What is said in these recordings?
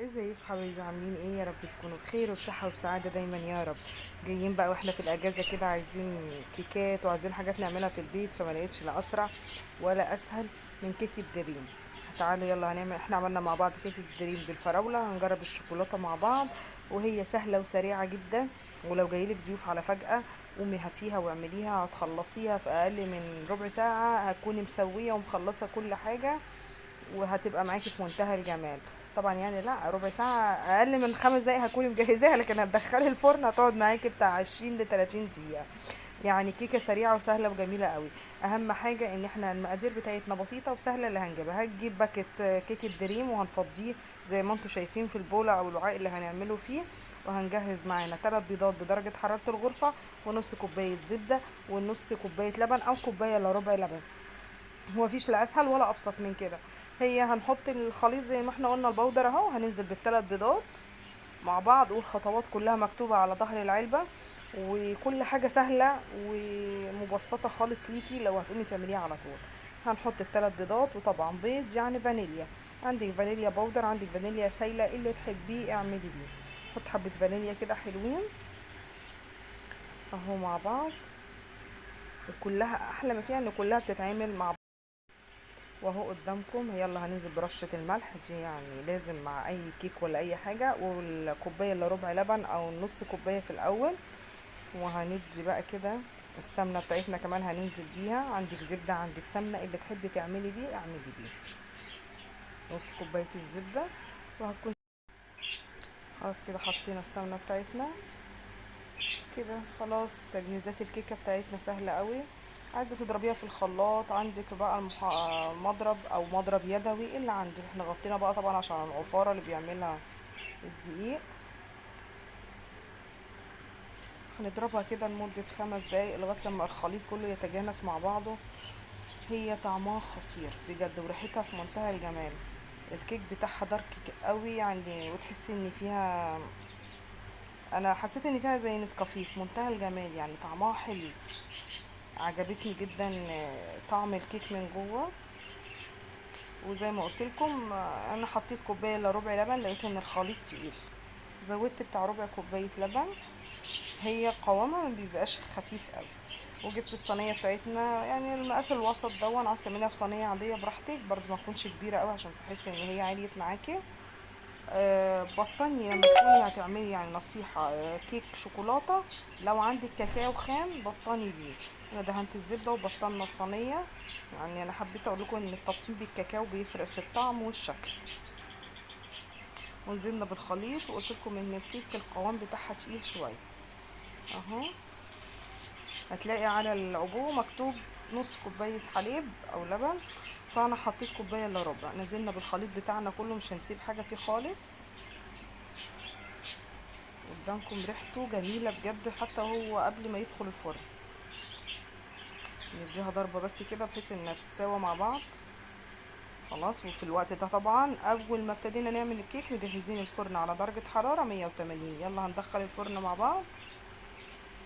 ازيكم حبايبي؟ عاملين ايه؟ يا رب تكونوا بخير وبصحة وبسعادة دايما يا رب. جايين بقى واحنا في الاجازة كده، عايزين كيكات وعايزين حاجات نعملها في البيت، فما لقيتش لا اسرع ولا اسهل من كيكة دريم. تعالوا يلا هنعمل، احنا عملنا مع بعض كيكة دريم بالفراولة، هنجرب الشوكولاتة مع بعض. وهي سهلة وسريعة جدا. ولو جايلك ضيوف على فجأة، قومي هاتيها واعمليها، هتخلصيها في اقل من ربع ساعة، هتكوني مسوية ومخلصة كل حاجة، وهتبقى معاكي في منتهى الجمال. طبعا يعني لا، ربع ساعة اقل من 5 دقايق هتكوني مجهزاها، لكن هتدخلي الفرن هتقعد معاكي بتاع 20 ل 30 دقيقة. يعني كيكة سريعة وسهلة وجميلة قوي. اهم حاجة ان احنا المقادير بتاعتنا بسيطة وسهلة. اللي هنجيبها، هتجيب باكت كيكة دريم وهنفضيه زي ما انتم شايفين في البولة او الوعاء اللي هنعمله فيه. وهنجهز معانا 3 بيضات بدرجة حرارة الغرفة، ونص كوباية زبدة، ونص كوباية لبن او كوباية الا ربع لبن. هو مفيش لا اسهل ولا ابسط من كده. هي هنحط الخليط زي ما احنا قلنا، البودر اهو، هننزل بالثلاث بيضات مع بعض، والخطوات كلها مكتوبة على ظهر العلبة. وكل حاجة سهلة ومبسطة خالص ليكي لو هتقومي تعمليها على طول. هنحط الثلاث بيضات، وطبعا بيض يعني فانيليا. عندك فانيليا بودر، عندك فانيليا سايلة، اللي تحبيه اعملي بيه. حط حبة فانيليا كده حلوين اهو مع بعض. وكلها احلى ما فيها ان كلها بتتعمل مع. واهو قدامكم. يلا هننزل برشة الملح دي، يعني لازم مع اي كيك ولا اي حاجة، والكوباية الا ربع لبن او نص كوباية في الاول. وهندي بقى كده السمنة بتاعتنا كمان هننزل بيها. عندك زبدة عندك سمنة، اللي تحبي تعملي بيه اعملي بيه. نص كوباية الزبدة. وهتكون خلاص كده حطينا السمنة بتاعتنا. كده خلاص تجهيزات الكيكة بتاعتنا سهلة قوي. عايزة تضربيها في الخلاط، عندك بقى مضرب او مضرب يدوي اللي عندك. احنا غطينا بقى طبعا عشان العفارة اللي بيعملها الدقيق. هنضربها كده لمدة 5 دقايق لغاية لما الخليط كله يتجانس مع بعضه. هي طعمها خطير بجد، وريحتها في منتهى الجمال. الكيك بتاعها دارك قوي يعني، وتحسي ان فيها، انا حسيت ان فيها زي نسكافيه في منتهى الجمال، يعني طعمها حلو. عجبتني جدا طعم الكيك من جوه. وزي ما قلت لكم، انا حطيت كوبايه الا ربع لبن، لقيت ان الخليط تقيل، زودت بتاع ربع كوبايه لبن. هي قوامها ما بيبقاش خفيف قوي. وجبت الصينيه بتاعتنا، يعني المقاس الوسط دون، عايزه تعمليها في صينيه عاديه براحتك برضو، ما تكونش كبيره قوي عشان تحسي ان هي عاليه معاكي. بطني لما تكوني هتعملي، يعني نصيحة، كيك شوكولاتة، لو عندك كاكاو خام بطني بيه. انا دهنت الزبدة وبطلنا الصينية. يعني انا حبيت اقول لكم ان التبطين بالكاكاو بيفرق في الطعم والشكل. ونزلنا بالخليط، وقلت لكم ان الكيك القوام بتاعها تقيل شوية اهو. هتلاقي على العبوة مكتوب نص كوباية حليب او لبن، فانا حطيت كوباية الا ربع. نزلنا بالخليط بتاعنا كله، مش هنسيب حاجة فيه خالص. قدامكم ريحته جميلة بجد حتى هو قبل ما يدخل الفرن. نديها ضربة بس كده بحيث انها تتساوى مع بعض. خلاص. وفي الوقت ده طبعا اول ما ابتدينا نعمل الكيك مجهزين الفرن على درجة حرارة 180. يلا هندخل الفرن مع بعض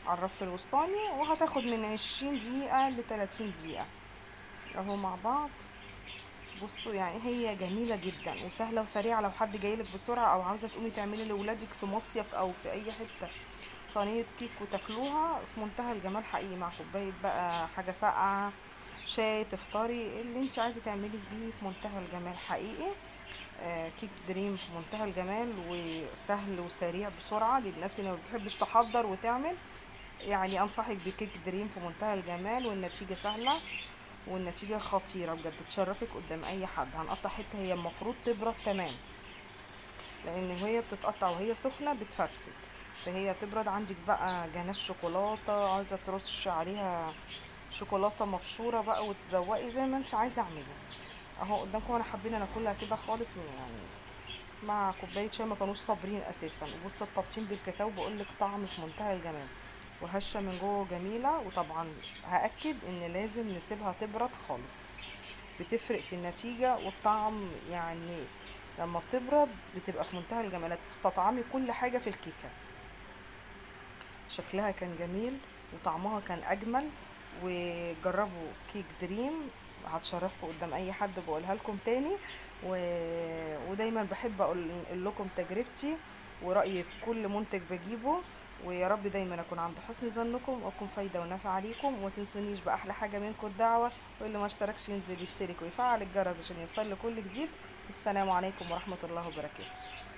على الرف الوسطاني، وهتاخد من 20 دقيقة ل30 دقيقة اهو مع بعض. بصوا يعني هي جميلة جدا وسهلة وسريعة، لو حد جايلك بسرعة او عاوزة تقومي تعملي لولادك في مصيف او في اي حتة صينية كيك وتاكلوها في منتهى الجمال حقيقي، مع كوباية بقى حاجة ساقعة، شاي، تفطري اللي انت عايزة تعملي بيه في منتهى الجمال حقيقي. كيك دريم في منتهى الجمال، وسهل وسريع بسرعة للناس اللي ما بتحبش تحضر وتعمل. يعني انصحك بكيك دريم في منتهى الجمال، والنتيجة سهلة والنتيجة خطيرة بجد، تشرفك قدام اي حد. هنقطع حتة هي المفروض تبرد تمام، لان وهي بتتقطع وهي سخنة بتفرفت. فهي تبرد. عندك بقى جناش شوكولاتة عايزة ترش عليها شوكولاتة مبشورة بقى وتزوقي زي ما انت عايزة اعملي اهو قدامكم. انا حابين ناكلها كده خالص يعني مع كوباية شاي، ما كانوش صابرين اساسا. وبص التبطين بالكاكاو بقولك طعم في منتهى الجمال، وهشة من جوه جميلة. وطبعا هأكد ان لازم نسيبها تبرد خالص، بتفرق في النتيجة والطعم يعني. لما بتبرد بتبقى في منتهى الجمال، تستطعمي كل حاجة في الكيكة. شكلها كان جميل وطعمها كان أجمل. وجربوا كيك دريم هتشرفكم قدام اي حد بقولها لكم تاني. و... ودايما بحب اقول لكم تجربتي ورأيي في كل منتج بجيبه. ويا رب دايما اكون عند حسن ظنكم واكون فايدة ونافع عليكم. وما تنسونيش باحلى حاجة منكم الدعوة، واللي ما اشتركش ينزل يشترك ويفعل الجرس عشان يوصل له كل جديد. والسلام عليكم ورحمة الله وبركاته.